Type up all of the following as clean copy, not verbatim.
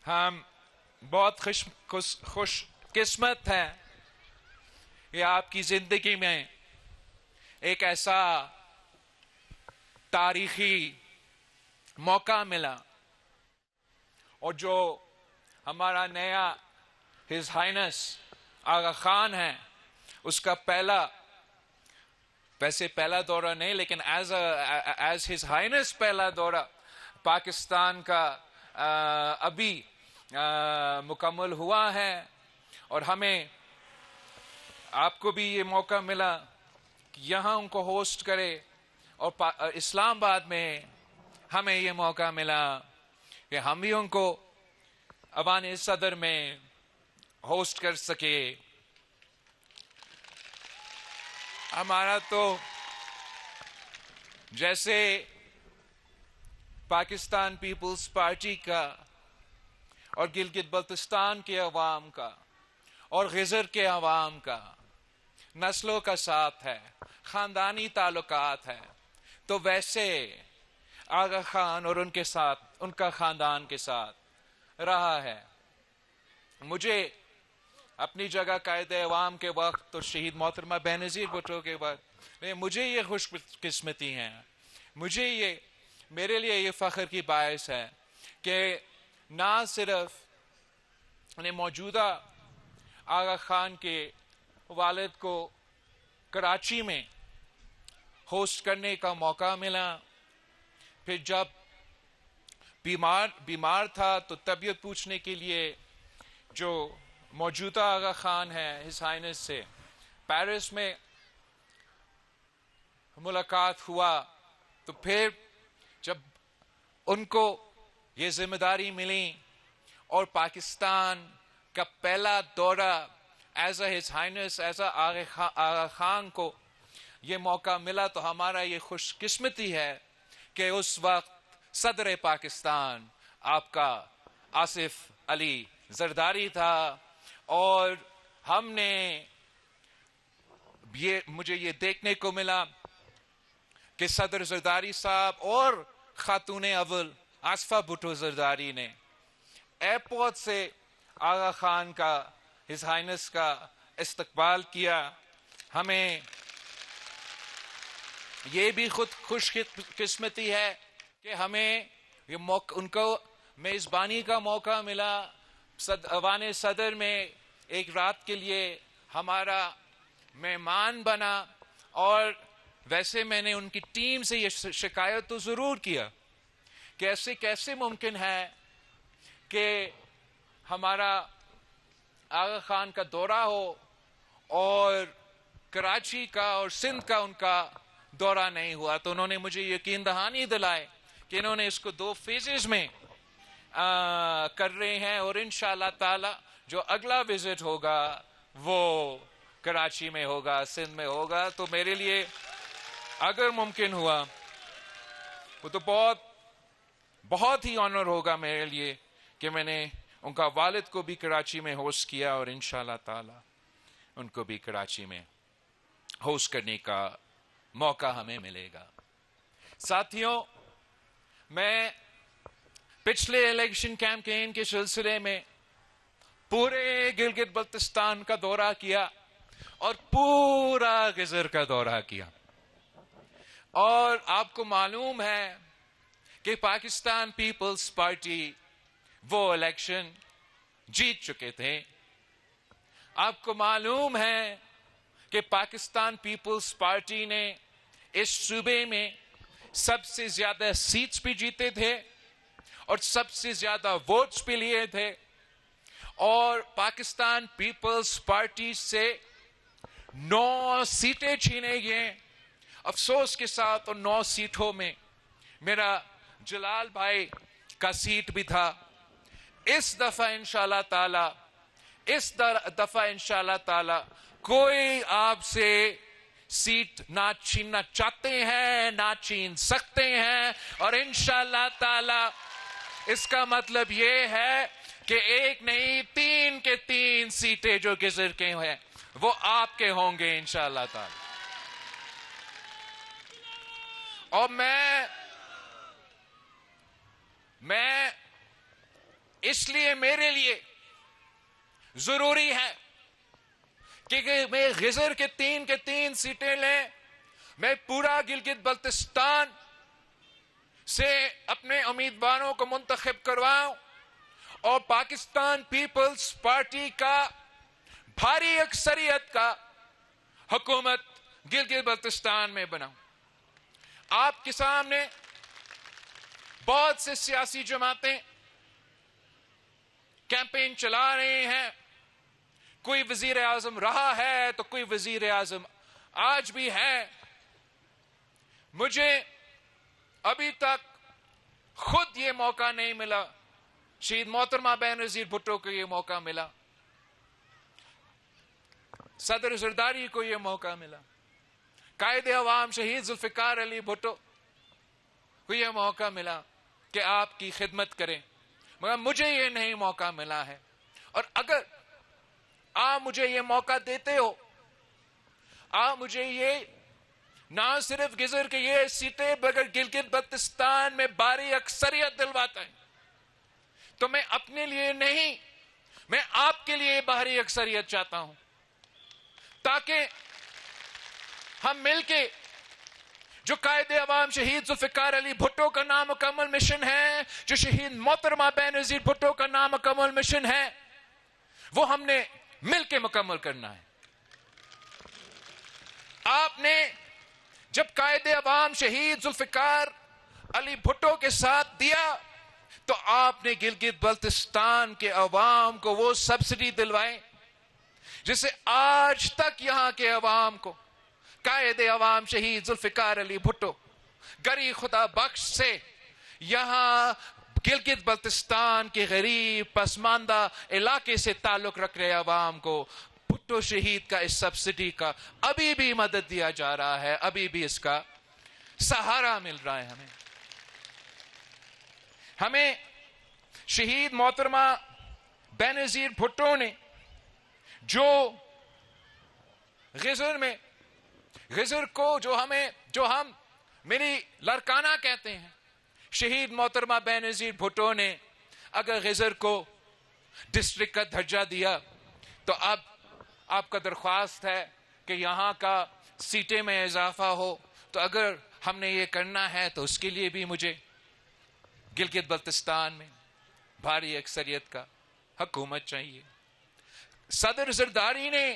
ہم بہت خوش قسمت ہیں کہ آپ کی زندگی میں ایک ایسا تاریخی موقع ملا، اور جو ہمارا نیا ہز ہائنس آغا خان ہے، اس کا ویسے پہلا دورہ نہیں، لیکن ایز ہز ہائنس پہلا دورہ پاکستان کا ابھی مکمل ہوا ہے، اور ہمیں آپ کو بھی یہ موقع ملا کہ یہاں ان کو ہوسٹ کرے، اور اسلام آباد میں ہمیں یہ موقع ملا کہ ہم بھی ان کو ایوان صدر میں ہوسٹ کر سکے۔ ہمارا تو جیسے پاکستان پیپلز پارٹی کا اور گلگت بلتستان کے عوام کا اور خضر کے عوام کا نسلوں کا ساتھ ہے، خاندانی تعلقات ہے، تو ویسے آغا خان اور ان کا خاندان کے ساتھ رہا ہے۔ مجھے اپنی جگہ قائد عوام کے وقت تو شہید محترمہ بینظیر بھٹو کے وقت مجھے یہ خوش قسمتی ہے، میرے لیے یہ فخر کی باعث ہے کہ نہ صرف موجودہ آغا خان کے والد کو کراچی میں ہوسٹ کرنے کا موقع ملا، پھر جب بیمار تھا تو طبیعت پوچھنے کے لیے جو موجودہ آغا خان ہے ہز ہائنس سے پیرس میں ملاقات ہوا، تو پھر جب ان کو یہ ذمہ داری ملی اور پاکستان کا پہلا دورہ as a his highness as a Aga Khan کو یہ موقع ملا، تو ہمارا یہ خوش قسمتی ہے کہ اس وقت صدر پاکستان آپ کا آصف علی زرداری تھا، اور ہم نے مجھے یہ دیکھنے کو ملا کہ صدر زرداری صاحب اور خاتون اول آصفہ بھٹو زرداری نے ایئرپورٹ سے آغا خان کا ہز ہائنس کا استقبال کیا۔ ہمیں یہ بھی خود خوش قسمتی ہے کہ ہمیں ان کو میزبانی کا موقع ملا، ایوان صدر میں ایک رات کے لیے ہمارا مہمان بنا، اور ویسے میں نے ان کی ٹیم سے یہ شکایت تو ضرور کیا کہ ایسے کیسے ممکن ہے کہ ہمارا آغا خان کا دورہ ہو اور کراچی کا اور سندھ کا ان کا دورہ نہیں ہوا۔ تو انہوں نے مجھے یقین دہانی دلائے کہ انہوں نے اس کو 2 فیزز میں کر رہے ہیں، اور انشاءاللہ تعالی جو اگلا وزٹ ہوگا وہ کراچی میں ہوگا، سندھ میں ہوگا۔ تو میرے لیے اگر ممکن ہوا وہ تو بہت ہی آنر ہوگا میرے لیے کہ میں نے ان کا والد کو بھی کراچی میں ہوسٹ کیا، اور انشاءاللہ تعالی ان کو بھی کراچی میں ہوسٹ کرنے کا موقع ہمیں ملے گا۔ ساتھیوں، میں پچھلے الیکشن کیمپین کے سلسلے میں پورے گلگت بلتستان کا دورہ کیا اور پورا خضر کا دورہ کیا، اور آپ کو معلوم ہے کہ پاکستان پیپلز پارٹی وہ الیکشن جیت چکے تھے۔ آپ کو معلوم ہے کہ پاکستان پیپلز پارٹی نے اس صوبے میں سب سے زیادہ سیٹس بھی جیتے تھے اور سب سے زیادہ ووٹس بھی لیے تھے، اور پاکستان پیپلز پارٹی سے 9 سیٹیں چھینے گئے۔ افسوس کے ساتھ ان 9 سیٹوں میں میرا جلال بھائی کا سیٹ بھی تھا۔ اس دفعہ انشاءاللہ تعالی کوئی آپ سے سیٹ نہ چھیننا چاہتے ہیں، نہ چھین سکتے ہیں، اور انشاءاللہ تعالی اس کا مطلب یہ ہے کہ 1 نہیں 3 کے 3 سیٹیں جو خضر کے ہیں وہ آپ کے ہوں گے انشاءاللہ تعالی۔ اور میں اس لیے میرے لیے ضروری ہے کہ میں غزر کے تین سیٹیں لیں، میں پورا گلگت بلتستان سے اپنے امیدواروں کو منتخب کرواؤں اور پاکستان پیپلز پارٹی کا بھاری اکثریت کا حکومت گلگت بلتستان میں بناؤں۔ آپ کے سامنے بہت سے سیاسی جماعتیں کیمپین چلا رہے ہیں، کوئی وزیر اعظم رہا ہے تو کوئی وزیر اعظم آج بھی ہے۔ مجھے ابھی تک خود یہ موقع نہیں ملا، شہید محترمہ بینظیر بھٹو کو یہ موقع ملا، صدر زرداری کو یہ موقع ملا، قائد عوام شہید ذوالفقار علی بھٹو کو یہ موقع ملا کہ آپ کی خدمت کریں، مگر مجھے یہ نہیں موقع ملا ہے۔ اور اگر آپ مجھے یہ موقع دیتے ہو، آپ مجھے یہ نہ صرف گزر کے یہ سیٹیں بغیر گلگت بلتستان میں بھاری اکثریت دلواتا ہے، تو میں اپنے لیے نہیں، میں آپ کے لیے بھاری اکثریت چاہتا ہوں، تاکہ ہم مل کے جو قائد عوام شہید ذوالفقار علی بھٹو کا نامکمل مشن ہے، جو شہید محترمہ بینظیر بھٹو کا نامکمل مشن ہے، وہ ہم نے مل کے مکمل کرنا ہے۔ آپ نے جب قائد عوام شہید ذوالفقار علی بھٹو کے ساتھ دیا تو آپ نے گلگت بلتستان کے عوام کو وہ سبسڈی دلوائے جسے آج تک یہاں کے عوام کو قائد عوام شہید ذوالفقار علی بھٹو گری خدا بخش سے یہاں گلگت بلتستان کے غریب پسماندہ علاقے سے تعلق رکھ رہے عوام کو بھٹو شہید کا اس سبسڈی کا ابھی بھی مدد دیا جا رہا ہے، ابھی بھی اس کا سہارا مل رہا ہے۔ ہمیں شہید محترمہ بینظیر بھٹو نے جو غزر کو جو ہم میری لڑکانہ کہتے ہیں، شہید محترمہ بینظیر بھٹو نے اگر غزر کو ڈسٹرکٹ کا درجہ دیا تو اب آپ کا درخواست ہے کہ یہاں کا سیٹیں میں اضافہ ہو، تو اگر ہم نے یہ کرنا ہے تو اس کے لیے بھی مجھے گلگت بلتستان میں بھاری اکثریت کا حکومت چاہیے۔ صدر زرداری نے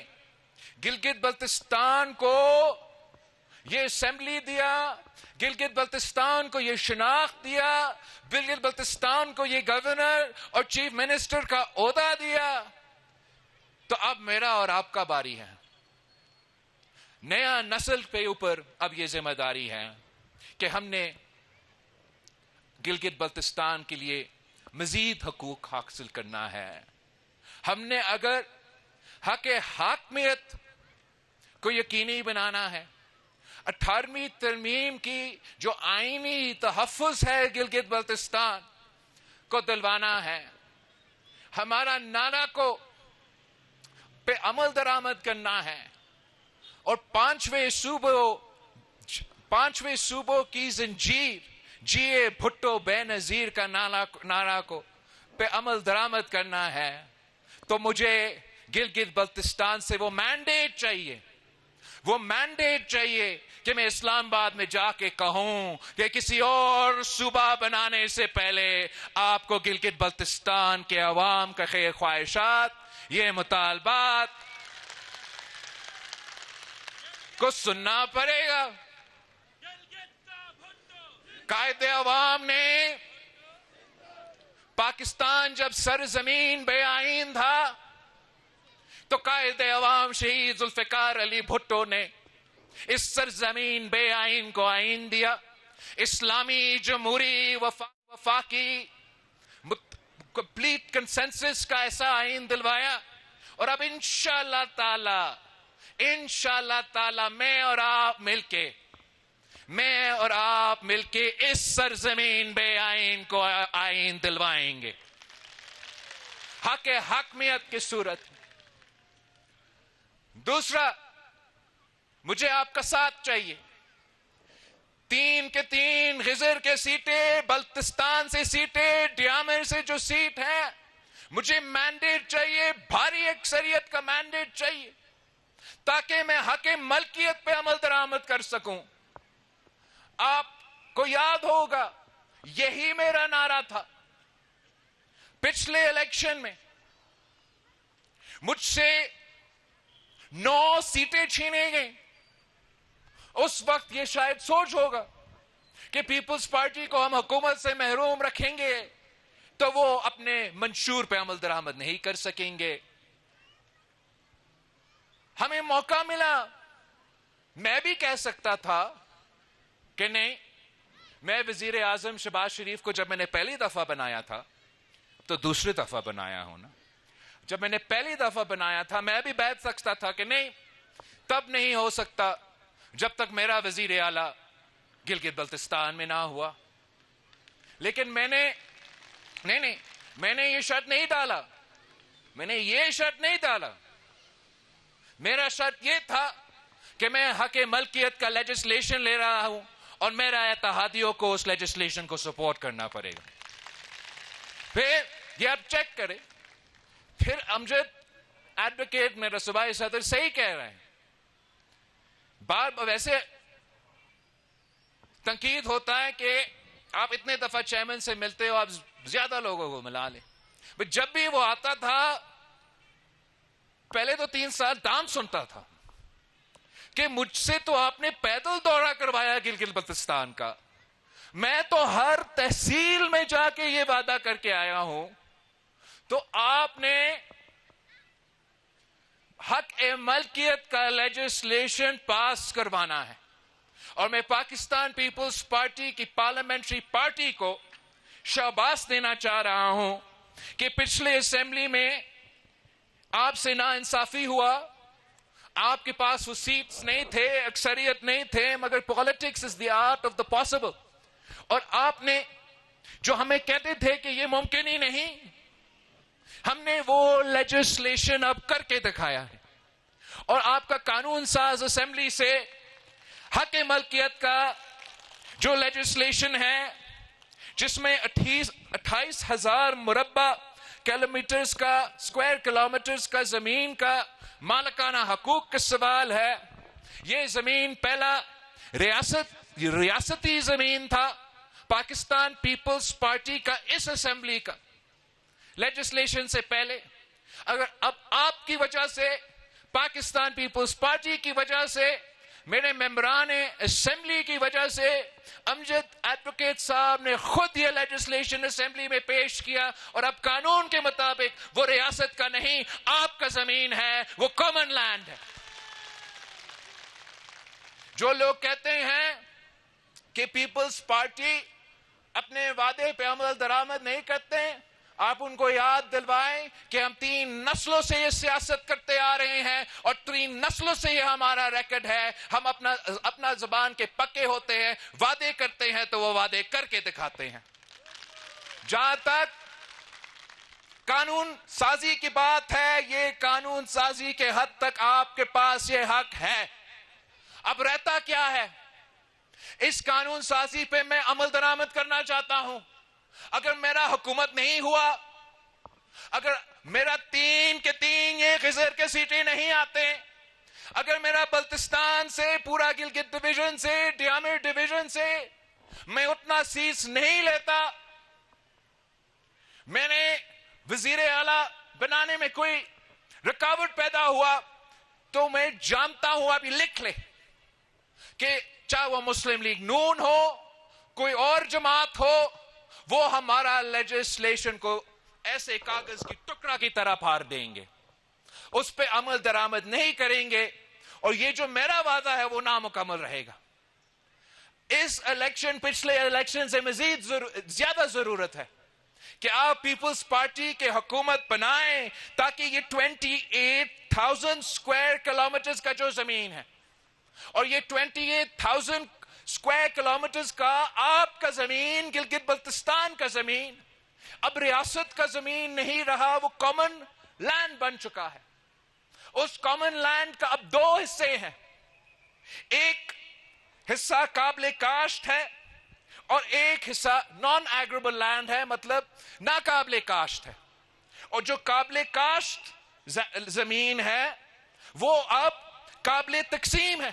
گلگت بلتستان کو یہ اسمبلی دیا، گلگت بلتستان کو یہ شناخت دیا، گلگت بلتستان کو یہ گورنر اور چیف منسٹر کا عہدہ دیا، تو اب میرا اور آپ کا باری ہے۔ نیا نسل پہ اوپر اب یہ ذمہ داری ہے کہ ہم نے گلگت بلتستان کے لیے مزید حقوق حاصل کرنا ہے۔ ہم نے اگر حق حاکمیت کو یقینی بنانا ہے، 18ویں ترمیم کی جو آئینی تحفظ ہے گلگت بلتستان کو دلوانا ہے، ہمارا نعرہ کو پہ عمل درآمد کرنا ہے، اور پانچویں صوبوں کی زنجیر جیے بھٹو بے نظیر کا نعرہ کو پہ عمل درآمد کرنا ہے، تو مجھے گلگت بلتستان سے وہ مینڈیٹ چاہیے کہ میں اسلام آباد میں جا کے کہوں کہ کسی اور صوبہ بنانے سے پہلے آپ کو گلگت بلتستان کے عوام کا خواہشات، یہ مطالبات کو سننا پڑے گا۔ قائد عوام نے پاکستان جب سرزمین بے آئین تھا تو قائد عوام شہید ذوالفقار علی بھٹو نے اس سرزمین بے آئین کو آئین دیا، اسلامی جمہوری وفاقی کمپلیٹ کنسنسس کا ایسا آئین دلوایا، اور اب انشاءاللہ تعالی میں اور آپ مل کے اس سرزمین بے آئین کو آئین دلوائیں گے حق حاکمیت کی صورت میں۔ دوسرا، مجھے آپ کا ساتھ چاہیے، 3 کے 3 غزر کے سیٹیں، بلتستان سے سیٹیں، ڈیامر سے جو سیٹ ہے مجھے مینڈیٹ چاہیے, بھاری اکثریت کا مینڈیٹ چاہیے, تاکہ میں حق ملکیت پہ عمل درآمد کر سکوں. آپ کو یاد ہوگا یہی میرا نعرہ تھا پچھلے الیکشن میں. مجھ سے 9 سیٹیں چھینے گئیں. اس وقت یہ شاید سوچ ہوگا کہ پیپلز پارٹی کو ہم حکومت سے محروم رکھیں گے تو وہ اپنے منشور پہ عمل درآمد نہیں کر سکیں گے. ہمیں موقع ملا. میں بھی کہہ سکتا تھا کہ نہیں, میں وزیر اعظم شہباز شریف کو جب میں نے پہلی دفعہ بنایا تھا تو دوسری دفعہ بنایا ہوں نا. جب میں نے پہلی دفعہ بنایا تھا میں بھی بیٹھ سکتا تھا کہ نہیں, تب نہیں ہو سکتا جب تک میرا وزیر اعلیٰ گلگت بلتستان میں نہ ہوا. لیکن میں نے یہ شرط نہیں ڈالا. میرا شرط یہ تھا کہ میں حق ملکیت کا لیجسلیشن لے رہا ہوں اور میرا اتحادیوں کو اس لیجسلیشن کو سپورٹ کرنا پڑے گا. پھر یہ آپ چیک کریں, پھر امجد ایڈوکیٹ میرا صوبائی صدر صحیح کہہ رہے ہیں. ویسے تنقید ہوتا ہے کہ آپ اتنے دفعہ چیئرمین سے ملتے ہو, آپ زیادہ لوگوں کو ملا لیں. جب بھی وہ آتا تھا پہلے تو 3 سال دام سنتا تھا کہ مجھ سے تو آپ نے پیدل دورہ کروایا گلگت بلتستان کا. میں تو ہر تحصیل میں جا کے یہ وعدہ کر کے آیا ہوں, تو آپ نے حق ملکیت کا لیجسلیشن پاس کروانا ہے. اور میں پاکستان پیپلز پارٹی کی پارلیمنٹری پارٹی کو شاباش دینا چاہ رہا ہوں کہ پچھلے اسمبلی میں آپ سے ناانصافی ہوا. آپ کے پاس وہ سیٹس نہیں تھے, اکثریت نہیں تھے, مگر politics is the art of the possible. اور آپ نے جو ہمیں کہتے تھے کہ یہ ممکن ہی نہیں, ہم نے وہ لیجسلیشن اب کر کے دکھایا ہے. اور آپ کا قانون ساز اسمبلی سے حق ملکیت کا جو لیجسلیشن ہے جس میں 28,000 مربع کلومیٹرز کا اسکوائر کلومیٹرز کا زمین کا مالکانہ حقوق کا سوال ہے. یہ زمین پہلا ریاستی زمین تھا پاکستان پیپلز پارٹی کا اس اسمبلی کا لیجسلیشن سے پہلے. اگر اب آپ کی وجہ سے, پاکستان پیپلز پارٹی کی وجہ سے, میرے ممبران اسمبلی کی وجہ سے, امجد ایڈوکیٹ صاحب نے خود یہ لیجسلیشن اسمبلی میں پیش کیا اور اب قانون کے مطابق وہ ریاست کا نہیں آپ کا زمین ہے, وہ کامن لینڈ ہے. جو لوگ کہتے ہیں کہ پیپلز پارٹی اپنے وعدے پہ عمل درآمد نہیں کرتے, آپ ان کو یاد دلوائیں کہ ہم 3 نسلوں سے یہ سیاست کرتے آ رہے ہیں اور 3 نسلوں سے یہ ہمارا ریکارڈ ہے. ہم اپنا زبان کے پکے ہوتے ہیں, وعدے کرتے ہیں تو وہ وعدے کر کے دکھاتے ہیں. جہاں تک قانون سازی کی بات ہے, یہ قانون سازی کے حد تک آپ کے پاس یہ حق ہے. اب رہتا کیا ہے, اس قانون سازی پہ میں عمل درآمد کرنا چاہتا ہوں. اگر میرا حکومت نہیں ہوا, اگر میرا 3 کے 3 یہ خزر کے سیٹیں نہیں آتے, اگر میرا بلتستان سے, پورا گلگت ڈویژن سے, ڈیامر ڈویژن سے میں اتنا سیٹس نہیں لیتا, میں نے وزیر اعلیٰ بنانے میں کوئی رکاوٹ پیدا ہوا, تو میں جانتا ہوں, ابھی لکھ لے کہ چاہے وہ مسلم لیگ نون ہو, کوئی اور جماعت ہو, وہ ہمارا لیجسلیشن کو ایسے کاغذ کی ٹکڑا کی طرح پھاڑ دیں گے, اس پہ عمل درآمد نہیں کریں گے, اور یہ جو میرا وعدہ ہے وہ نامکمل رہے گا. اس الیکشن, پچھلے الیکشن سے مزید زیادہ ضرورت ہے کہ آپ پیپلز پارٹی کے حکومت بنائیں تاکہ یہ 28,000 اسکوائر کلومیٹرز کا جو زمین ہے, اور یہ 28,000 اسکوائر کلومیٹرز کا آپ کا زمین, گلگت بلتستان کا زمین, اب ریاست کا زمین نہیں رہا, وہ کامن لینڈ بن چکا ہے. اس کامن لینڈ کا اب 2 حصے ہیں, ایک حصہ قابل کاشت ہے اور ایک حصہ نان ایگریبل لینڈ ہے, مطلب ناقابل کاشت ہے. اور جو قابل کاشت زمین ہے وہ اب قابل تقسیم ہے،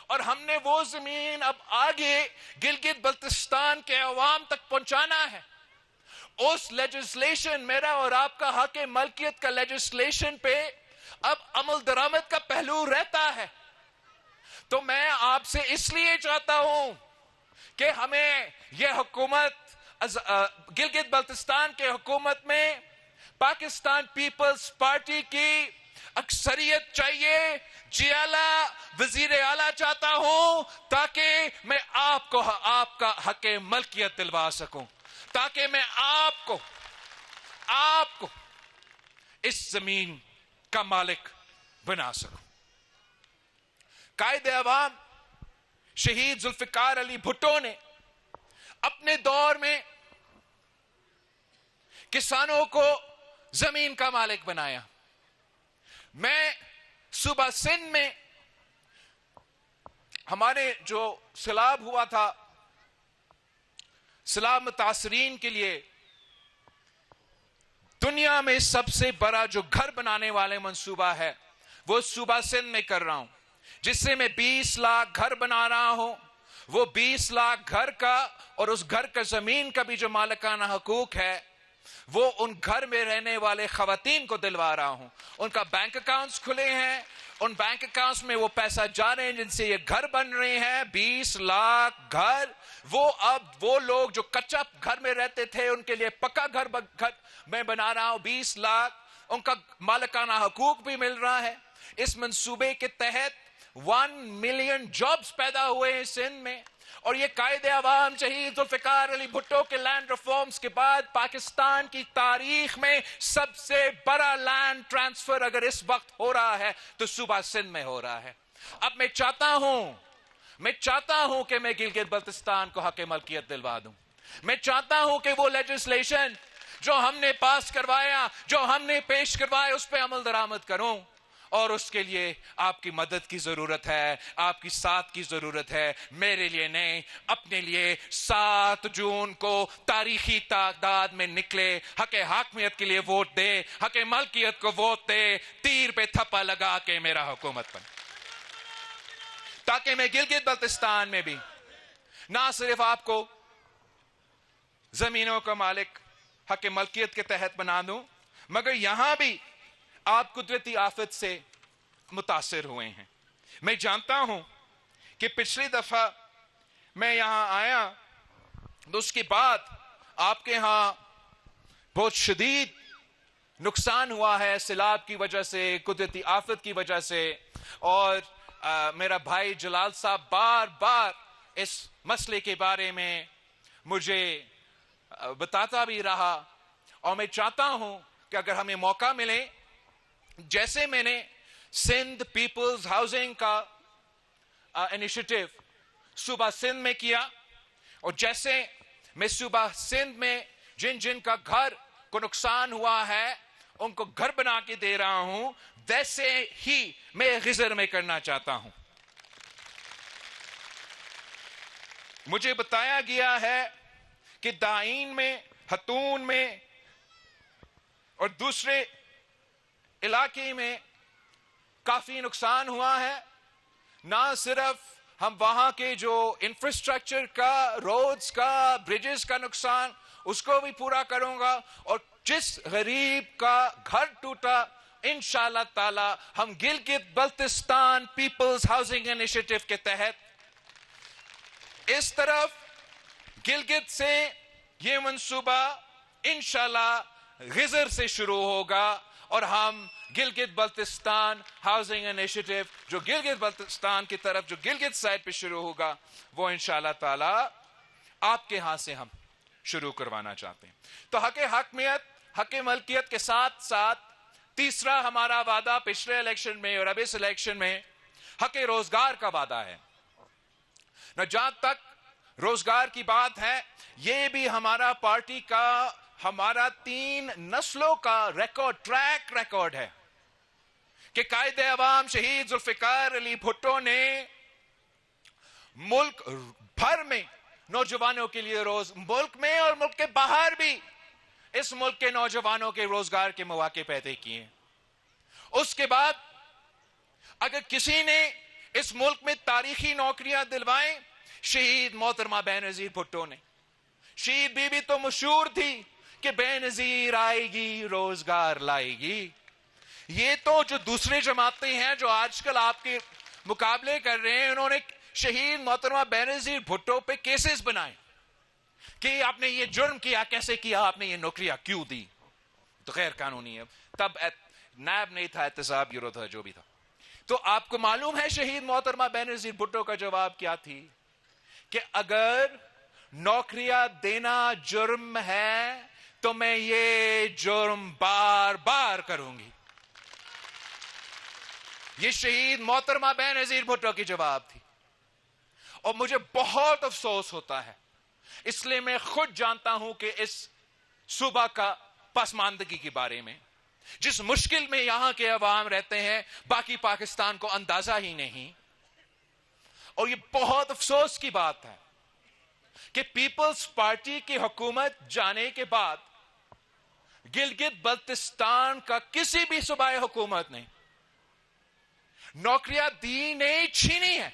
اور ہم نے وہ زمین اب آگے گلگت بلتستان کے عوام تک پہنچانا ہے۔ اس لیجسلیشن، میرا اور آپ کا حق ملکیت کا لیجسلیشن پہ اب عمل درآمد کا پہلو رہتا ہے۔ تو میں آپ سے اس لیے چاہتا ہوں کہ ہمیں یہ حکومت گلگت بلتستان کے حکومت میں پاکستان پیپلز پارٹی کی اکثریت چاہیے، جیالہ وزیر اعلیٰ چاہتا ہوں تاکہ میں آپ کا حق ملکیت دلوا سکوں، تاکہ میں آپ کو اس زمین کا مالک بنا سکوں۔ قائد عوام شہید ذوالفقار علی بھٹو نے اپنے دور میں کسانوں کو زمین کا مالک بنایا۔ میں صوبہ سندھ میں ہمارے جو سیلاب ہوا تھا، سیلاب متاثرین کے لیے دنیا میں سب سے بڑا جو گھر بنانے والے منصوبہ ہے وہ صوبہ سندھ میں کر رہا ہوں، جس سے میں 20 لاکھ گھر بنا رہا ہوں۔ وہ 20 لاکھ گھر کا اور اس گھر کا زمین کا بھی جو مالکانہ حقوق ہے وہ ان گھر میں رہنے والے خواتین کو دلوا رہا ہوں۔ ان کا بینک اکاؤنٹس کھلے ہیں، ان بینک اکاؤنٹس میں وہ پیسہ جا رہے ہیں جن سے یہ گھر بن رہے ہیں، 20 لاکھ گھر۔ وہ اب وہ لوگ جو کچا گھر میں رہتے تھے ان کے لیے پکا گھر میں بنا رہا ہوں، 20 لاکھ، ان کا مالکانہ حقوق بھی مل رہا ہے۔ اس منصوبے کے تحت 1 ملین جابز پیدا ہوئے ہیں سندھ میں، اور یہ قائد عوام شہید ذوالفقار علی بھٹو کے لینڈ ریفارمز کے بعد پاکستان کی تاریخ میں سب سے بڑا لینڈ ٹرانسفر اگر اس وقت ہو رہا ہے تو صوبہ سندھ میں ہو رہا ہے۔ اب میں چاہتا ہوں کہ میں گلگت بلتستان کو حق ملکیت دلوا دوں۔ میں چاہتا ہوں کہ وہ لیجسلیشن جو ہم نے پاس کروایا، جو ہم نے پیش کروایا، اس پہ عمل درآمد کروں، اور اس کے لیے آپ کی مدد کی ضرورت ہے، آپ کی ساتھ کی ضرورت ہے۔ میرے لیے نہیں، اپنے لیے 7 جون کو تاریخی تعداد میں نکلے، حق حاکمیت کے لیے ووٹ دے، حق ملکیت کو ووٹ دے، تیر پہ تھپا لگا کے میرا حکومت بنے، تاکہ میں گلگت بلتستان میں بھی نہ صرف آپ کو زمینوں کا مالک حق ملکیت کے تحت بنا دوں، مگر یہاں بھی آپ قدرتی آفت سے متاثر ہوئے ہیں۔ میں جانتا ہوں کہ پچھلی دفعہ میں یہاں آیا تو اس کے بعد آپ کے ہاں بہت شدید نقصان ہوا ہے سیلاب کی وجہ سے، قدرتی آفت کی وجہ سے، اور میرا بھائی جلال صاحب بار بار اس مسئلے کے بارے میں مجھے بتاتا بھی رہا، اور میں چاہتا ہوں کہ اگر ہمیں موقع ملے، جیسے میں نے سندھ پیپلز ہاؤسنگ کا انیشیٹو صوبہ سندھ میں کیا، اور جیسے میں صوبہ سندھ میں جن کا گھر کو نقصان ہوا ہے ان کو گھر بنا کے دے رہا ہوں، ویسے ہی میں غزر میں کرنا چاہتا ہوں۔ مجھے بتایا گیا ہے کہ دائین میں، ہتون میں اور دوسرے علاقے میں کافی نقصان ہوا ہے۔ نہ صرف ہم وہاں کے جو انفراسٹرکچر کا، روڈز کا، بریجز کا نقصان، اس کو بھی پورا کروں گا، اور جس غریب کا گھر ٹوٹا انشاءاللہ تعالی ہم Gilgit Baltistan people's housing initiative کے تحت اس طرف گلگت سے یہ منصوبہ انشاءاللہ غزر سے شروع ہوگا، اور ہم گلگت بلتستان ہاؤسنگ انیشیٹو جو گلگت بلتستان کی طرف، جو گلگت سائڈ پہ شروع ہوگا، وہ انشاءاللہ تعالی آپ کے ہاں سے ہم شروع کروانا چاہتے ہیں۔ تو حق حاکمیت، حق ملکیت کے ساتھ ساتھ تیسرا ہمارا وعدہ پچھلے الیکشن میں اور اب اس الیکشن میں حق روزگار کا وعدہ ہے۔ نہ جہاں تک روزگار کی بات ہے، یہ بھی ہمارا پارٹی کا، ہمارا 3 نسلوں کا ٹریک ریکارڈ ہے کہ قائد عوام شہید ذوالفقار علی بھٹو نے ملک بھر میں نوجوانوں کے لیے ملک میں اور ملک کے باہر بھی اس ملک کے نوجوانوں کے روزگار کے مواقع پیدا کیے. اس کے بعد اگر کسی نے اس ملک میں تاریخی نوکریاں دلوائیں، شہید محترمہ بینظیر بھٹو نے. شہید بی بی تو مشہور تھی کہ بینظیر آئے گی روزگار لائے گی. یہ تو جو دوسرے جماعتیں ہیں جو آج کل آپ کے مقابلے کر رہے ہیں، انہوں نے شہید محترمہ بینظیر بھٹو پہ کیسز بنائے کہ آپ نے یہ جرم کیا، کیسے کیا، آپ نے یہ نوکریاں کیوں دی. تو غیر قانونی ہے. تب نیب نہیں تھا، احتساب بیورو تھا، جو بھی تھا. تو آپ کو معلوم ہے شہید محترمہ بینظیر بھٹو کا جواب کیا تھی؟ کہ اگر نوکریاں دینا جرم ہے تو میں یہ جرم بار بار کروں گی. یہ شہید محترمہ بینظیر بھٹو کی جواب تھی. اور مجھے بہت افسوس ہوتا ہے، اس لیے میں خود جانتا ہوں کہ اس صوبہ کا پسماندگی کے بارے میں، جس مشکل میں یہاں کے عوام رہتے ہیں، باقی پاکستان کو اندازہ ہی نہیں. اور یہ بہت افسوس کی بات ہے کہ پیپلز پارٹی کی حکومت جانے کے بعد گلگت بلتستان کا کسی بھی صوبائی حکومت نے نوکریاں دی نہیں، چھینی ہے.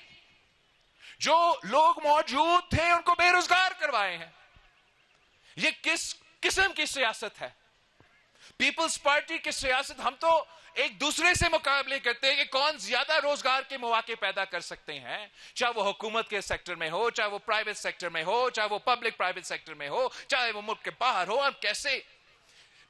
جو لوگ موجود تھے ان کو بے روزگار کروائے ہیں. یہ کس قسم کی سیاست ہے؟ پیپلز پارٹی کی سیاست، ہم تو ایک دوسرے سے مقابلے کرتے ہیں کہ کون زیادہ روزگار کے مواقع پیدا کر سکتے ہیں، چاہے وہ حکومت کے سیکٹر میں ہو، چاہے وہ پرائیویٹ سیکٹر میں ہو، چاہے وہ پبلک پرائیویٹ سیکٹر میں ہو، چاہے وہ ملک کے باہر ہو. ہم کیسے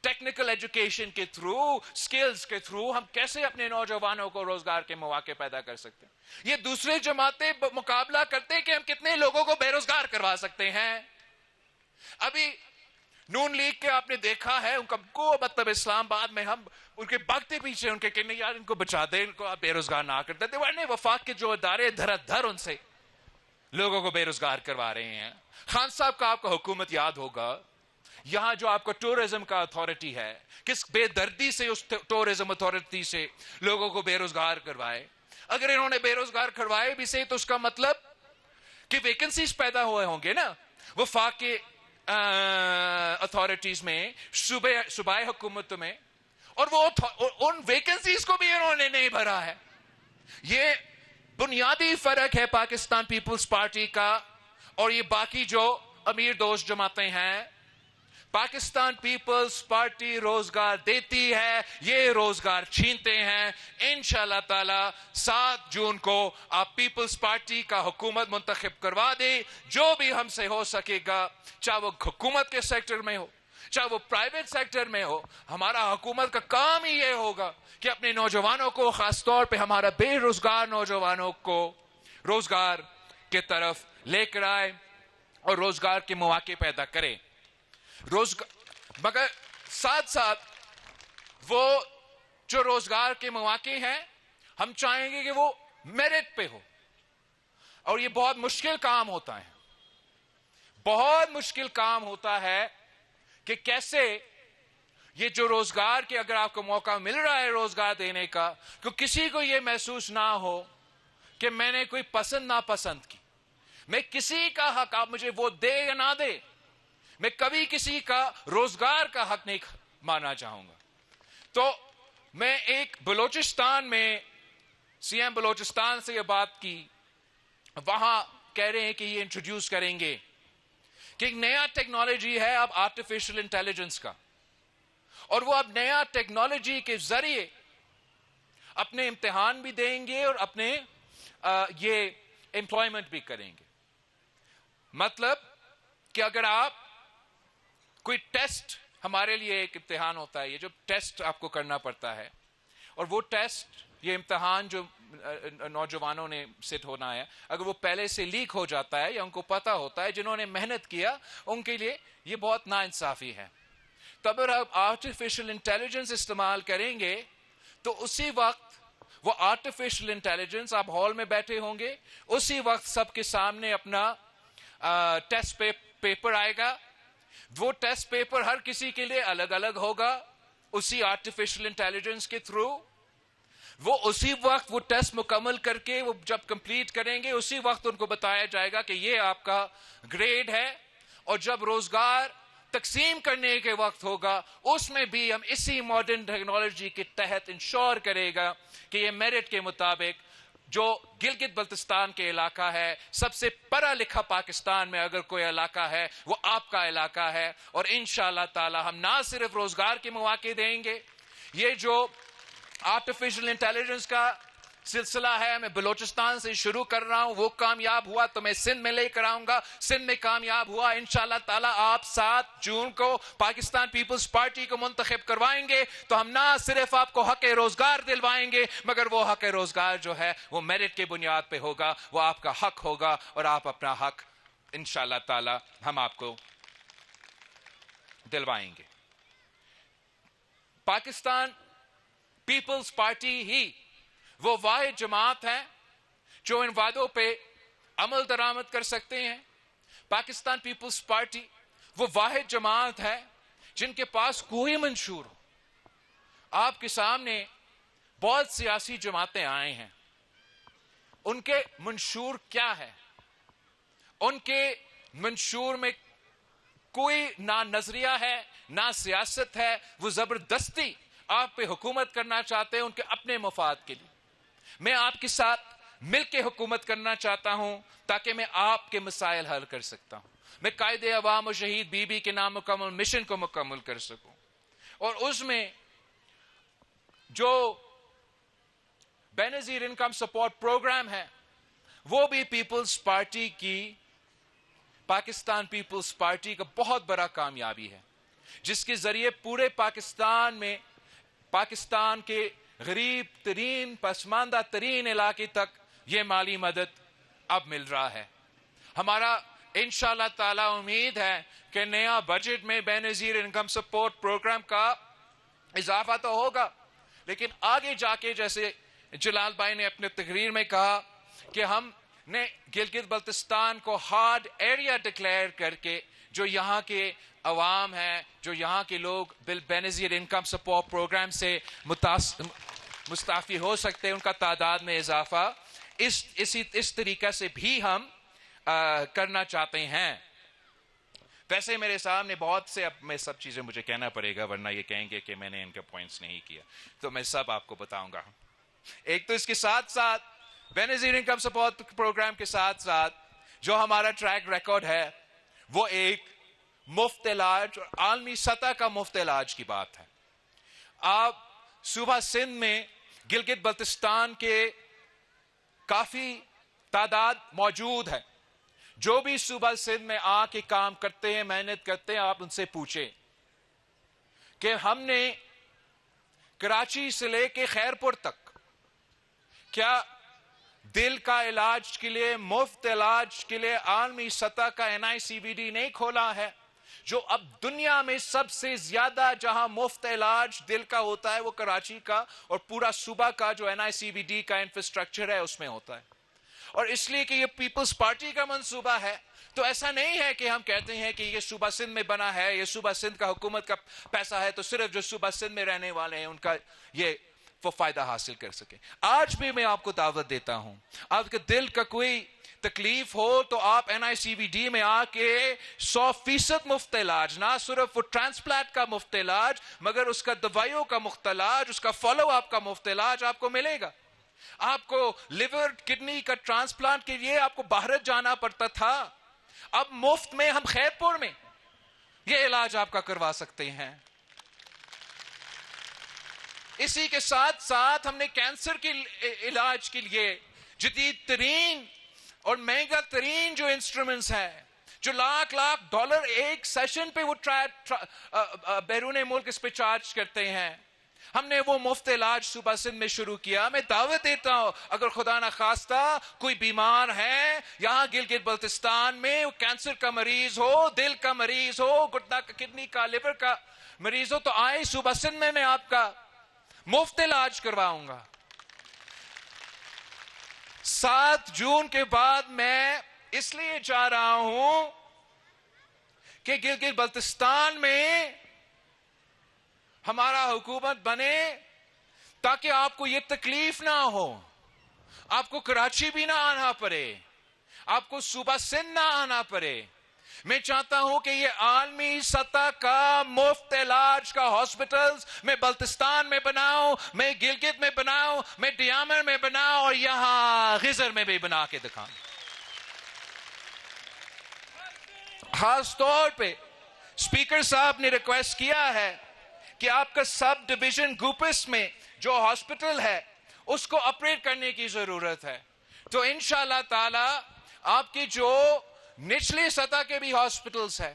ٹیکنیکل ایجوکیشن کے تھرو، سکلز کے تھرو ہم کیسے اپنے نوجوانوں کو روزگار کے مواقع پیدا کر سکتے ہیں. یہ دوسرے جماعتیں مقابلہ کرتے ہیں کہ ہم کتنے لوگوں کو بے روزگار کروا سکتے ہیں. ابھی نون لیگ کے آپ نے دیکھا ہے، ان کو مطلب اسلام آباد میں ہم ان کے بھاگتے پیچھے، ان کے کہنے یار ان کو بچا دیں، ان کو آپ بے روزگار نہ کرتے تھے. ورنہ وفاق کے جو ادارے دھر دھر ان سے لوگوں کو بے روزگار کروا رہے ہیں. خان صاحب کا آپ کو حکومت یاد ہوگا، یہاں جو آپ کو ٹورزم کا اتھارٹی ہے، کس بے دردی سے اس ٹورزم اتھارٹی سے لوگوں کو بے روزگار کروائے. اگر انہوں نے بے روزگار کروائے بھی سے تو اس کا مطلب کہ ویکنسیز پیدا ہوئے ہوں گے نا وفاق کے اتھارٹیز میں، صوبائی حکومتوں میں، اور وہ ان ویکنسیز کو بھی انہوں نے نہیں بھرا ہے. یہ بنیادی فرق ہے پاکستان پیپلز پارٹی کا اور یہ باقی جو امیر دوست جماعتیں ہیں. پاکستان پیپلز پارٹی روزگار دیتی ہے، یہ روزگار چھینتے ہیں. انشاءاللہ تعالی 7 جون کو آپ پیپلز پارٹی کا حکومت منتخب کروا دیں. جو بھی ہم سے ہو سکے گا، چاہے وہ حکومت کے سیکٹر میں ہو، چاہے وہ پرائیویٹ سیکٹر میں ہو، ہمارا حکومت کا کام ہی یہ ہوگا کہ اپنے نوجوانوں کو، خاص طور پہ ہمارا بے روزگار نوجوانوں کو روزگار کے طرف لے کر آئے اور روزگار کے مواقع پیدا کرے. مگر ساتھ ساتھ وہ جو روزگار کے مواقع ہیں ہم چاہیں گے کہ وہ میرٹ پہ ہو. اور یہ بہت مشکل کام ہوتا ہے، بہت مشکل کام ہوتا ہے کہ کیسے یہ جو روزگار کے اگر آپ کو موقع مل رہا ہے روزگار دینے کا، کہ کسی کو یہ محسوس نہ ہو کہ میں نے کوئی پسند ناپسند کی. میں کسی کا حق، آپ مجھے ووٹ دے یا نہ دے، میں کبھی کسی کا روزگار کا حق نہیں ماننا چاہوں گا. تو میں ایک بلوچستان میں سی ایم بلوچستان سے یہ بات کی، وہاں کہہ رہے ہیں کہ یہ انٹروڈیوس کریں گے کہ ایک نیا ٹیکنالوجی ہے اب آرٹیفیشل انٹیلیجنس کا، اور وہ اب نیا ٹیکنالوجی کے ذریعے اپنے امتحان بھی دیں گے اور اپنے یہ امپلائمنٹ بھی کریں گے. مطلب کہ اگر آپ کوئی ٹیسٹ، ہمارے لیے ایک امتحان ہوتا ہے، یہ جو ٹیسٹ آپ کو کرنا پڑتا ہے، اور وہ ٹیسٹ، یہ امتحان جو نوجوانوں نے سیٹ ہونا ہے، اگر وہ پہلے سے لیک ہو جاتا ہے یا ان کو پتا ہوتا ہے، جنہوں نے محنت کیا ان کے لیے یہ بہت ناانصافی ہے. تو اگر آپ آرٹیفیشل انٹیلیجنس استعمال کریں گے تو اسی وقت وہ آرٹیفیشل انٹیلیجنس، آپ ہال میں بیٹھے ہوں گے، اسی وقت سب کے سامنے اپنا ٹیسٹ پیپر آئے گا. وہ ٹیسٹ پیپر ہر کسی کے لیے الگ الگ ہوگا اسی آرٹیفیشل انٹیلیجنس کے تھرو. وہ اسی وقت وہ ٹیسٹ مکمل کر کے وہ جب کمپلیٹ کریں گے اسی وقت ان کو بتایا جائے گا کہ یہ آپ کا گریڈ ہے. اور جب روزگار تقسیم کرنے کے وقت ہوگا اس میں بھی ہم اسی ماڈرن ٹیکنالوجی کے تحت انشور کرے گا کہ یہ میرٹ کے مطابق جو گلگت بلتستان کے علاقہ ہے، سب سے پڑھا لکھا پاکستان میں اگر کوئی علاقہ ہے وہ آپ کا علاقہ ہے، اور انشاءاللہ تعالی ہم نہ صرف روزگار کے مواقع دیں گے، یہ جو آرٹیفیشل انٹیلیجنس کا سلسلہ ہے میں بلوچستان سے شروع کر رہا ہوں، وہ کامیاب ہوا تو میں سندھ میں لے کر آؤں گا، سندھ میں کامیاب ہوا انشاءاللہ تعالی آپ 7 جون کو پاکستان پیپلز پارٹی کو منتخب کروائیں گے تو ہم نہ صرف آپ کو حق روزگار دلوائیں گے، مگر وہ حق روزگار جو ہے وہ میرٹ کے بنیاد پہ ہوگا، وہ آپ کا حق ہوگا، اور آپ اپنا حق انشاءاللہ تعالی ہم آپ کو دلوائیں گے۔ پاکستان پیپلز پارٹی ہی وہ واحد جماعت ہے جو ان وعدوں پہ عمل درآمد کر سکتے ہیں۔ پاکستان پیپلز پارٹی وہ واحد جماعت ہے جن کے پاس کوئی منشور ہو۔ آپ کے سامنے بہت سیاسی جماعتیں آئے ہیں، ان کے منشور کیا ہے؟ ان کے منشور میں کوئی نہ نظریہ ہے نہ سیاست ہے، وہ زبردستی آپ پہ حکومت کرنا چاہتے ہیں ان کے اپنے مفاد کے لیے۔ میں آپ کے ساتھ مل کے حکومت کرنا چاہتا ہوں تاکہ میں آپ کے مسائل حل کر سکتا ہوں، میں قائد عوام و شہید بی بی کے نام مکمل مشن کو مکمل کر سکوں، اور اس میں جو بے نظیر انکم سپورٹ پروگرام ہے وہ بھی پیپلز پارٹی کی، پاکستان پیپلز پارٹی کا بہت بڑا کامیابی ہے، جس کے ذریعے پورے پاکستان میں پاکستان کے غریب ترین پسماندہ ترین علاقے تک یہ مالی مدد اب مل رہا ہے۔ ہمارا انشاءاللہ تعالی امید ہے کہ نیا بجٹ میں بے نظیر انکم سپورٹ پروگرام کا اضافہ تو ہوگا، لیکن آگے جا کے جیسے جلال بھائی نے اپنے تقریر میں کہا کہ ہم نے گلگت بلتستان کو ہارڈ ایریا ڈکلیئر کر کے جو یہاں کے عوام ہیں، جو یہاں کے لوگ بے نظیر انکم سپورٹ پروگرام سے مستعفی ہو سکتے ہیں، ان کا تعداد میں اضافہ اس طریقے سے بھی ہم کرنا چاہتے ہیں۔ ویسے میرے سامنے بہت سے، اب میں سب چیزیں مجھے کہنا پڑے گا ورنہ یہ کہیں گے کہ میں نے ان کے پوائنٹس نہیں کیا، تو میں سب آپ کو بتاؤں گا۔ ایک تو اس کے ساتھ ساتھ بے نظیر انکم سپورٹ پروگرام کے ساتھ ساتھ جو ہمارا ٹریک ریکارڈ ہے وہ ایک مفت علاج اور عالمی سطح کا مفت علاج کی بات ہے۔ آپ صوبہ سندھ میں گلگت بلتستان کے کافی تعداد موجود ہے، جو بھی صوبہ سندھ میں آ کے کام کرتے ہیں، محنت کرتے ہیں، آپ ان سے پوچھیں کہ ہم نے کراچی سے لے کے خیرپور تک کیا دل کا علاج کے لیے، مفت علاج کے لیے عالمی سطح کا NICVD نہیں کھولا ہے؟ جو اب دنیا میں سب سے زیادہ جہاں مفت علاج دل کا ہوتا ہے وہ کراچی کا، اور پورا صوبہ کا جو NICVD کا انفراسٹرکچر ہے اس میں ہوتا ہے۔ اور اس لیے کہ یہ پیپلز پارٹی کا منصوبہ ہے تو ایسا نہیں ہے کہ ہم کہتے ہیں کہ یہ صوبہ سندھ میں بنا ہے، یہ صوبہ سندھ کا حکومت کا پیسہ ہے تو صرف جو صوبہ سندھ میں رہنے والے ہیں ان کا یہ وہ فائدہ حاصل کر سکیں۔ آج بھی میں آپ کو دعوت دیتا ہوں، آپ کے دل کا کوئی تکلیف ہو تو آپ NICVD میں آ کے 100% مفت علاج، نہ صرف وہ ٹرانسپلانٹ کا مفت علاج مگر اس کا دوائیوں کا مفت علاج، اس کا فالو اپ کا مفت علاج آپ کو ملے گا۔ آپ کو لیور کڈنی کا ٹرانسپلانٹ کے لیے آپ کو بھارت جانا پڑتا تھا، اب مفت میں ہم خیرپور میں یہ علاج آپ کا کروا سکتے ہیں۔ اسی کے ساتھ ساتھ ہم نے کینسر کے علاج کے لیے جدید ترین اور مہنگا ترین جو انسٹرومنٹس ہیں، جو لاکھ ڈالر ایک سیشن پہ وہ بیرون ملک اس پہ چارج کرتے ہیں، ہم نے وہ مفت علاج صوبہ سندھ میں شروع کیا۔ میں دعوت دیتا ہوں اگر خدا نہ خواستہ کوئی بیمار ہے یہاں گلگت بلتستان میں، کینسر کا مریض ہو، دل کا مریض ہو، گردہ کا، کڈنی کا، لیور کا مریض ہو تو آئے صوبہ سندھ میں آپ کا مفت علاج کرواؤں گا۔ 7 جون کے بعد میں اس لیے جا رہا ہوں کہ گلگت بلتستان میں ہمارا حکومت بنے تاکہ آپ کو یہ تکلیف نہ ہو، آپ کو کراچی بھی نہ آنا پڑے، آپ کو صوبہ سندھ نہ آنا پڑے، میں چاہتا ہوں کہ یہ عالمی سطح کا مفت علاج کا ہاسپٹلز میں بلتستان میں بناؤں، میں گلگت میں بناؤں، میں ڈیامر میں بناؤں، اور یہاں غزر میں بھی بنا کے دکھاؤں. خاص طور پہ اسپیکر صاحب نے ریکویسٹ کیا ہے کہ آپ کا سب ڈویژن گوپس میں جو ہاسپٹل ہے اس کو اپگریڈ کرنے کی ضرورت ہے. تو انشاءاللہ تعالی آپ کی جو نچلی سطح کے بھی ہاسپٹلز ہیں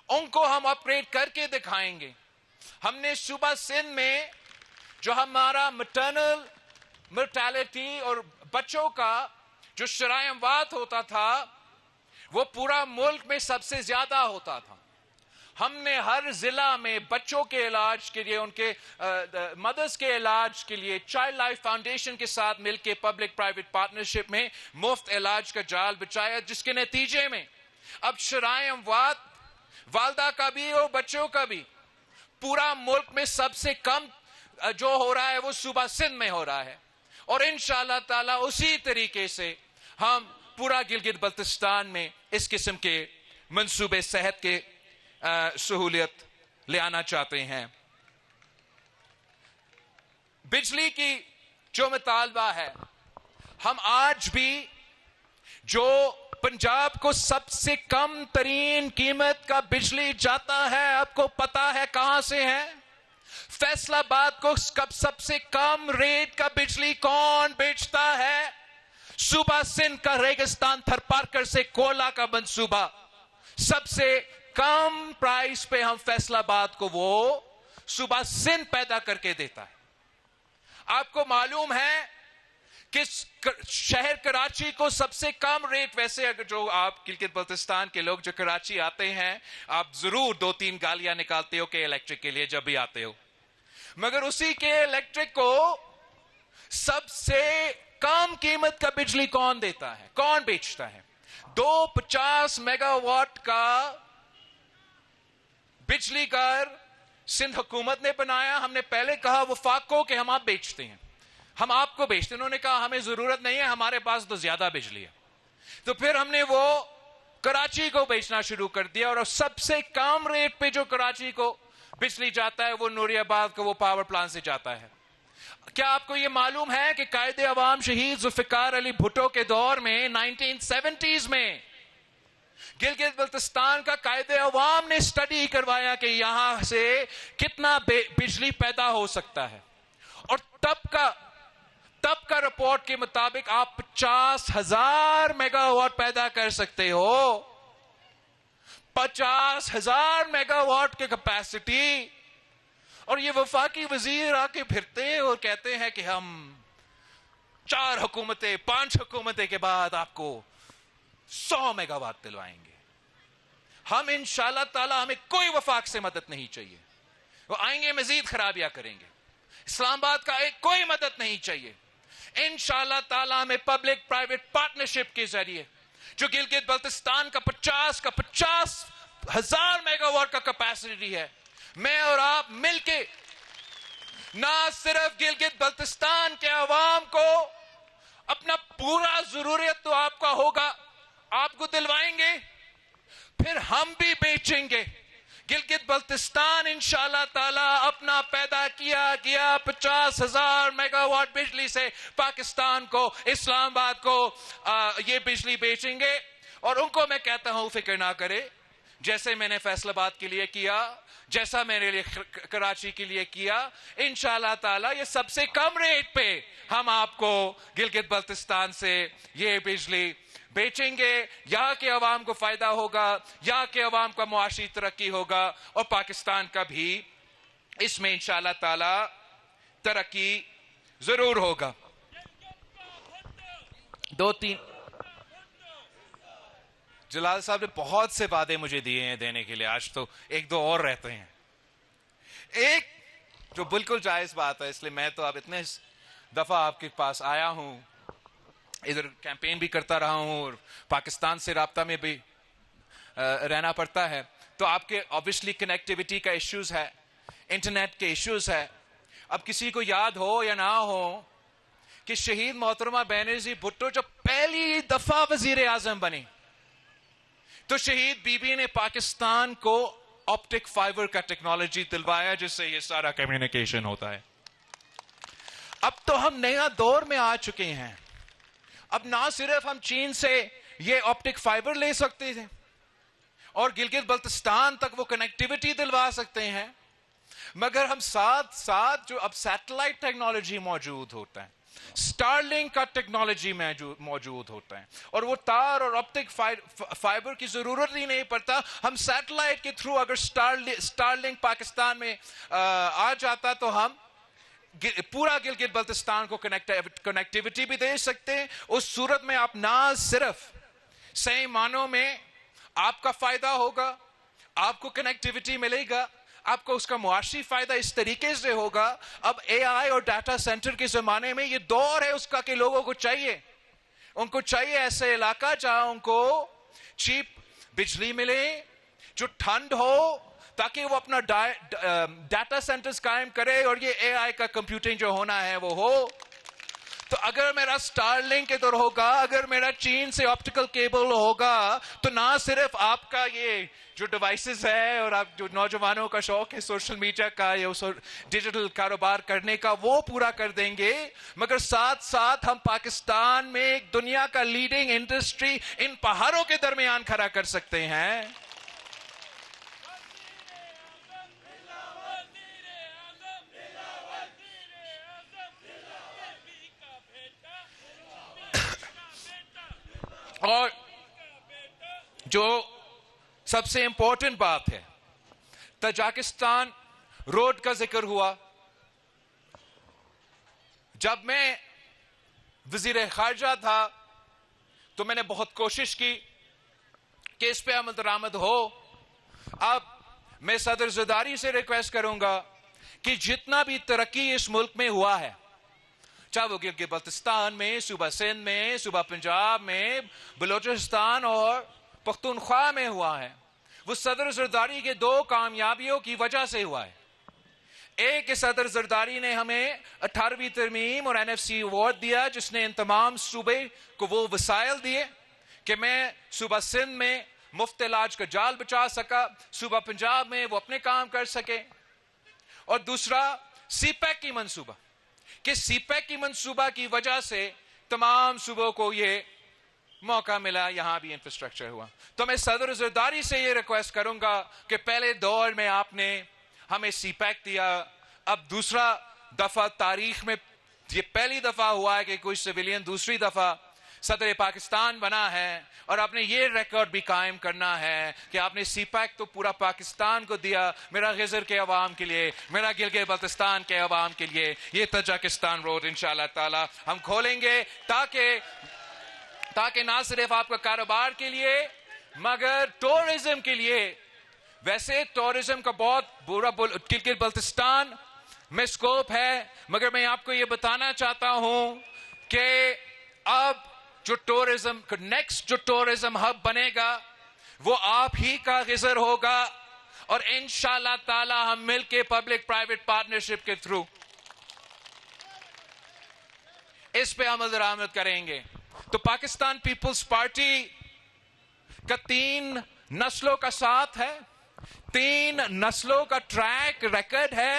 ان کو ہم اپگریڈ کر کے دکھائیں گے. ہم نے صوبہ سندھ میں جو ہمارا مٹرنل مرٹیلٹی اور بچوں کا جو شرائع اموات ہوتا تھا وہ پورا ملک میں سب سے زیادہ ہوتا تھا. ہم نے ہر ضلع میں بچوں کے علاج کے لیے، ان کے مدرس کے علاج کے لیے چائلڈ لائف فاؤنڈیشن کے ساتھ مل کے پبلک پرائیویٹ پارٹنرشپ میں مفت علاج کا جال بچایا، جس کے نتیجے میں اب شرائع اموات والدہ کا بھی اور بچوں کا بھی پورا ملک میں سب سے کم جو ہو رہا ہے وہ صوبہ سندھ میں ہو رہا ہے. اور انشاءاللہ تعالی اسی طریقے سے ہم پورا گلگت بلتستان میں اس قسم کے منصوبے صحت کے سہولیت لے آنا چاہتے ہیں. بجلی کی جو مطالبہ ہے، ہم آج بھی جو پنجاب کو سب سے کم ترین قیمت کا بجلی جاتا ہے، آپ کو پتا ہے کہاں سے ہے؟ فیصل آباد کو سب سے کم ریٹ کا بجلی کون بیچتا ہے؟ صوبہ سندھ کا ریگستان تھرپارکر سے کوئلہ کا منصوبہ سب سے کم پرائس پہ ہم فیصل آباد کو وہ صوبہ سندھ پیدا کر کے دیتا ہے. آپ کو معلوم ہے کہ شہر کراچی کو سب سے کم ریٹ، ویسے اگر جو آپ گلگت بلتستان کے لوگ جو کراچی آتے ہیں آپ ضرور 2-3 گالیاں نکالتے ہو کہ الیکٹرک کے لیے جب بھی آتے ہو، مگر اسی کے الیکٹرک کو سب سے کم قیمت کا بجلی کون دیتا ہے، کون بیچتا ہے؟ 250 میگا واٹ کا بجلی گھر سندھ حکومت نے بنایا. ہم نے پہلے کہا وفاق کو کہ ہم آپ بیچتے ہیں، ہم آپ کو بیچتے ہیں. انہوں نے کہا ہمیں ضرورت نہیں ہے، ہمارے پاس تو زیادہ بجلی ہے. تو پھر ہم نے وہ کراچی کو بیچنا شروع کر دیا، اور سب سے کم ریٹ پہ جو کراچی کو بجلی جاتا ہے وہ نوری آباد کو وہ پاور پلانٹ سے جاتا ہے. کیا آپ کو یہ معلوم ہے کہ قائد عوام شہید ذوالفقار علی بھٹو کے دور میں 1970s میں گلگت بلتستان کا قائد عوام نے اسٹڈی کروایا کہ یہاں سے کتنا بجلی پیدا ہو سکتا ہے، اور تب کا رپورٹ کے مطابق آپ 50,000 میگا واٹ پیدا کر سکتے ہو. 50,000 میگا واٹ کی کیپیسٹی. اور یہ وفاقی وزیر آ کے پھرتے ہیں اور کہتے ہیں کہ ہم 4 حکومتیں 5 حکومتیں کے بعد آپ کو 100 میگا واٹ دلوائیں گے. ہم انشاءاللہ تعالی ہمیں کوئی وفاق سے مدد نہیں چاہیے. وہ آئیں گے مزید خرابیاں کریں گے. اسلام آباد کا کوئی مدد نہیں چاہیے. انشاءاللہ تعالی ہمیں پبلک پرائیویٹ پارٹنرشپ کے ذریعے جو گلگت بلتستان کا 50,000 میگا واٹ کا کیپیسٹی ہے، میں اور آپ مل کے نہ صرف گلگت بلتستان کے عوام کو اپنا پورا ضروریت تو آپ کا ہوگا، آپ کو دلوائیں گے، پھر ہم بھی بیچیں گے. گلگت بلتستان انشاءاللہ تعالی اپنا پیدا کیا گیا 50,000 میگا واٹ بجلی سے پاکستان کو، اسلام آباد کو یہ بجلی بیچیں گے. اور ان کو میں کہتا ہوں فکر نہ کرے، جیسے میں نے فیصل آباد کے لیے کیا، جیسا میں نے کراچی کے لیے کیا، انشاءاللہ تعالی یہ سب سے کم ریٹ پہ ہم آپ کو گلگت بلتستان سے یہ بجلی بیچیں گے. یہاں کے عوام کو فائدہ ہوگا، یہاں کے عوام کا معاشی ترقی ہوگا، اور پاکستان کا بھی اس میں انشاءاللہ تعالی ترقی ضرور ہوگا. 2-3 جلال صاحب نے بہت سے وعدے مجھے دیے ہیں دینے کے لیے، آج تو 1-2 اور رہتے ہیں. ایک جو بالکل جائز بات ہے، اس لیے میں تو اب اتنے دفعہ آپ کے پاس آیا ہوں، ادھر کیمپین بھی کرتا رہا ہوں اور پاکستان سے رابطہ میں بھی رہنا پڑتا ہے، تو آپ کے obviously کنیکٹیویٹی کا ایشوز ہے، انٹرنیٹ کے ایشوز ہے. اب کسی کو یاد ہو یا نہ ہو کہ شہید محترمہ بینظیر بھٹو جب پہلی دفعہ وزیر اعظم بنی، تو شہید بی بی نے پاکستان کو آپٹک فائبر کا ٹیکنالوجی دلوایا جس سے یہ سارا کمیونیکیشن ہوتا ہے. اب تو ہم نیا دور میں آ چکے ہیں. اب نہ صرف ہم چین سے یہ آپٹک فائبر لے سکتے ہیں اور گلگت بلتستان تک وہ کنیکٹیوٹی دلوا سکتے ہیں، مگر ہم ساتھ ساتھ جو اب سیٹلائٹ ٹیکنالوجی موجود ہوتا ہے، سٹار لنک کا ٹیکنالوجی موجود ہوتا ہے، اور وہ تار اور آپٹک فائبر کی ضرورت ہی نہیں پڑتا. ہم سیٹلائٹ کے تھرو اگر سٹار لنک پاکستان میں آ جاتا تو ہم پورا گلگت بلتستان کو کنیکٹیوٹی بھی دے سکتے ہیں. اس صورت میں آپ نہ صرف صحیح معنوں میں آپ کا فائدہ ہوگا، آپ کو کنیکٹیوٹی ملے گا، آپ کو اس کا معاشی فائدہ اس طریقے سے ہوگا. اب اے آئی اور ڈیٹا سینٹر کے زمانے میں یہ دور ہے اس کا کہ لوگوں کو چاہیے، ان کو چاہیے ایسے علاقہ جہاں ان کو چیپ بجلی ملے، جو ٹھنڈ ہو، تاکہ وہ اپنا ڈیٹا سینٹرز قائم کرے اور یہ اے آئی کا کمپیوٹنگ جو ہونا ہے وہ ہو. تو اگر میرا سٹار لنک ادھر ہوگا، اگر میرا چین سے آپٹیکل کیبل ہوگا، تو نہ صرف آپ کا یہ جو ڈیوائسز ہے اور آپ جو نوجوانوں کا شوق ہے سوشل میڈیا کا یا ڈیجیٹل کاروبار کرنے کا وہ پورا کر دیں گے، مگر ساتھ ساتھ ہم پاکستان میں ایک دنیا کا لیڈنگ انڈسٹری ان پہاڑوں کے درمیان کھڑا کر سکتے ہیں. اور جو سب سے امپورٹنٹ بات ہے، تاجکستان روڈ کا ذکر ہوا. جب میں وزیر خارجہ تھا تو میں نے بہت کوشش کی کہ اس پہ عمل درآمد ہو. اب میں صدر زرداری سے ریکویسٹ کروں گا کہ جتنا بھی ترقی اس ملک میں ہوا ہے، چاہے وہ گلگت بلتستان میں، صوبہ سندھ میں، صوبہ پنجاب میں، بلوچستان اور پختونخوا میں ہوا ہے، وہ صدر زرداری کے 2 کامیابیوں کی وجہ سے ہوا ہے. ایک کہ صدر زرداری نے ہمیں 18ویں ترمیم اور NFC ایوارڈ دیا، جس نے ان تمام صوبے کو وہ وسائل دیے کہ میں صوبہ سندھ میں مفت علاج کا جال بچا سکا، صوبہ پنجاب میں وہ اپنے کام کر سکے. اور دوسرا سی پیک کی منصوبہ، کہ سی پیک کی منصوبہ کی وجہ سے تمام صوبوں کو یہ موقع ملا، یہاں بھی انفراسٹرکچر ہوا. تو میں صدر زرداری سے یہ ریکویسٹ کروں گا کہ پہلے دور میں آپ نے ہمیں سی پیک دیا، اب دوسرا دفعہ تاریخ میں یہ پہلی دفعہ ہوا ہے کہ کوئی سویلین دوسری دفعہ صدر پاکستان بنا ہے، اور آپ نے یہ ریکارڈ بھی قائم کرنا ہے کہ آپ نے سی پیک تو پورا پاکستان کو دیا. میرا خضر کے عوام کے لیے، میرا گلگت بلتستان کے عوام کے لیے یہ تاجکستان روڈ انشاءاللہ تعالی ہم کھولیں گے، تاکہ نہ صرف آپ کا کاروبار کے لیے مگر ٹورزم کے لیے. ویسے ٹورزم کا بہت برا گلگت بلتستان میں سکوپ ہے، مگر میں آپ کو یہ بتانا چاہتا ہوں کہ اب جو ٹورزم نیکسٹ جو ٹورزم ہب بنے گا وہ آپ ہی کا خضر ہوگا، اور انشاءاللہ تعالی ہم مل کے پبلک پرائیویٹ پارٹنرشپ کے تھرو اس پہ عمل درآمد کریں گے. تو پاکستان پیپلز پارٹی کا 3 نسلوں کا ساتھ ہے، 3 نسلوں کا ٹریک ریکارڈ ہے،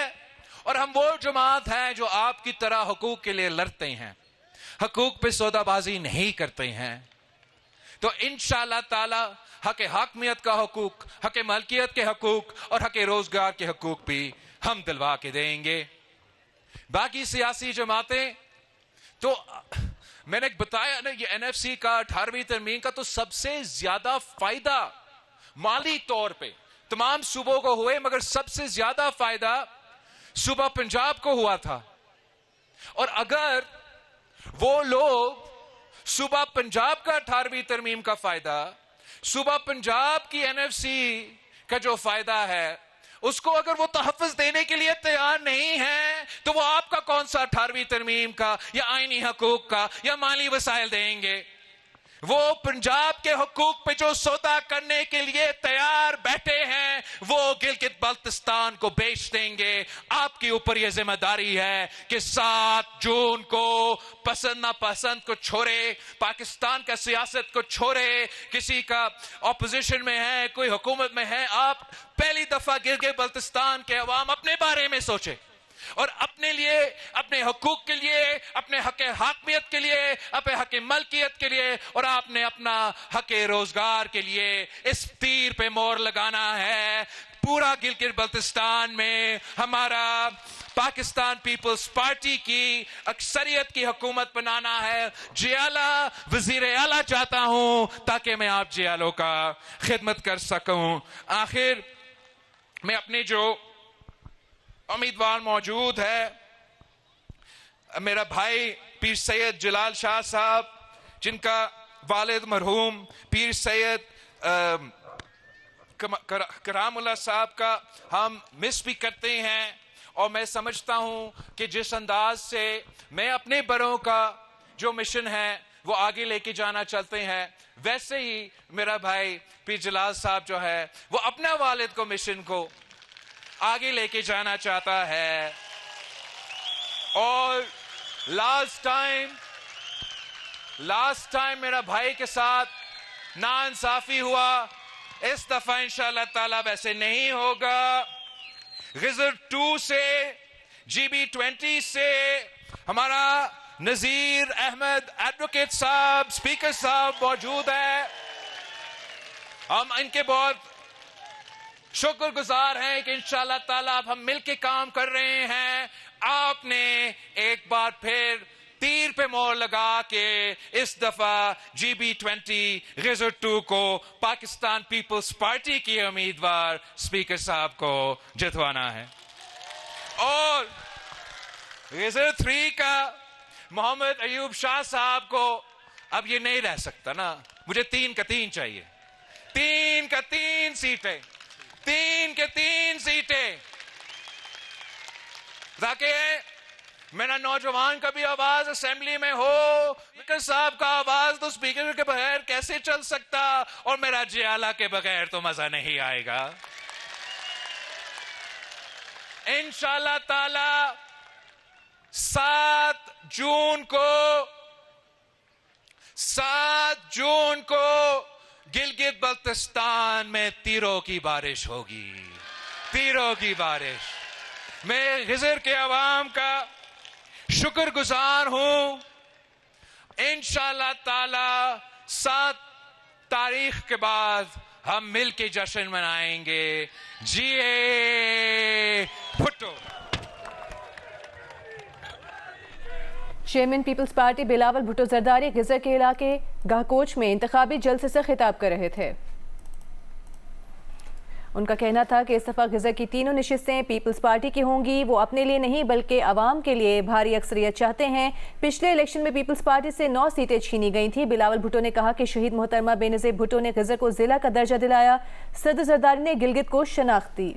اور ہم وہ جماعت ہیں جو آپ کی طرح حقوق کے لیے لڑتے ہیں، حقوق پہ سودا بازی نہیں کرتے ہیں. تو انشاءاللہ تعالی حق حاکمیت کا حقوق، حق ملکیت کے حقوق اور حق روزگار کے حقوق بھی ہم دلوا کے دیں گے. باقی سیاسی جماعتیں تو میں نے بتایا نا، یہ NFC کا 18ویں ترمیم کا تو سب سے زیادہ فائدہ مالی طور پہ تمام صوبوں کو ہوئے، مگر سب سے زیادہ فائدہ صوبہ پنجاب کو ہوا تھا. اور اگر وہ لوگ صوبہ پنجاب کا 18ویں ترمیم کا فائدہ، صوبہ پنجاب کی NFC کا جو فائدہ ہے، اس کو اگر وہ تحفظ دینے کے لیے تیار نہیں ہے، تو وہ آپ کا کون سا 18ویں ترمیم کا یا آئینی حقوق کا یا مالی وسائل دیں گے؟ وہ پنجاب کے حقوق پہ جو سودا کرنے کے لیے تیار بیٹھے ہیں وہ گلگت بلتستان کو بیچ دیں گے. آپ کے اوپر یہ ذمہ داری ہے کہ 7 جون کو پسند ناپسند کو چھوڑے, پاکستان کا سیاست کو چھوڑے, کسی کا اپوزیشن میں ہے, کوئی حکومت میں ہے, آپ پہلی دفعہ گلگت بلتستان کے عوام اپنے بارے میں سوچیں اور اپنے لیے, اپنے حقوق کے لیے, اپنے حق حاکمیت کے لیے, اپنے حق ملکیت کے لیے اور آپ نے اپنا حق روزگار کے لیے اس تیر پہ مور لگانا ہے. پورا گلگت بلتستان میں ہمارا پاکستان پیپلز پارٹی کی اکثریت کی حکومت بنانا ہے. جیالہ وزیر اعلیٰ چاہتا ہوں تاکہ میں آپ جیالوں کا خدمت کر سکوں. آخر میں اپنے جو امیدوار موجود ہے, میرا بھائی پیر سید جلال شاہ صاحب جن کا والد مرحوم پیر سید کرام اللہ صاحب کا ہم مس بھی کرتے ہیں, اور میں سمجھتا ہوں کہ جس انداز سے میں اپنے بڑوں کا جو مشن ہے وہ آگے لے کے جانا چاہتے ہیں, ویسے ہی میرا بھائی پیر جلال صاحب جو ہے وہ اپنا والد کو مشن کو آگے لے کے جانا چاہتا ہے. اور لاسٹ ٹائم میرا بھائی کے ساتھ ناانصافی ہوا, اس دفعہ انشاءاللہ تعالی ویسے نہیں ہوگا. غزر 2 سے GB20 سے ہمارا نذیر احمد ایڈوکیٹ صاحب اسپیکر صاحب موجود ہے. ہم ان کے بہت شکر گزار ہیں کہ انشاءاللہ تعالیٰ اب ہم مل کے کام کر رہے ہیں. آپ نے ایک بار پھر تیر پہ مور لگا کے اس دفعہ GB20 غزر 2 کو پاکستان پیپلز پارٹی کی امیدوار اسپیکر صاحب کو جتوانا ہے. اور غزر 3 کا محمد ایوب شاہ صاحب کو اب یہ نہیں رہ سکتا نا, مجھے 3 کا 3 چاہیے, 3 کا 3 سیٹیں, 3 کے 3 سیٹیں, تاکہ میرا نوجوان کا بھی آواز اسمبلی میں ہو. اسپیکر صاحب کا آواز تو اسپیکر کے بغیر کیسے چل سکتا, اور میرا جیالہ کے بغیر تو مزہ نہیں آئے گا. انشاءاللہ تعالی 7 جون کو گلگت بلتستان میں تیروں کی بارش ہوگی, تیروں کی بارش. میں غزر کے عوام کا شکر گزار ہوں. انشاءاللہ تعالی 7 تاریخ کے بعد ہم مل کے جشن منائیں گے. جیے Bhutto. Chairman peoples party Bilawal Bhutto Zardari Ghizer کے علاقے گاہکوچ میں انتخابی جلسے سے خطاب کر رہے تھے. ان کا کہنا تھا کہ اس دفعہ غزر کی 3 نشستیں پیپلز پارٹی کی ہوں گی. وہ اپنے لیے نہیں بلکہ عوام کے لیے بھاری اکثریت چاہتے ہیں. پچھلے الیکشن میں پیپلز پارٹی سے 9 سیٹیں چھینی گئی تھیں. بلاول بھٹو نے کہا کہ شہید محترمہ بے نظیر بھٹو نے غزر کو ضلع کا درجہ دلایا. صدر زرداری نے گلگت کو شناخت دی.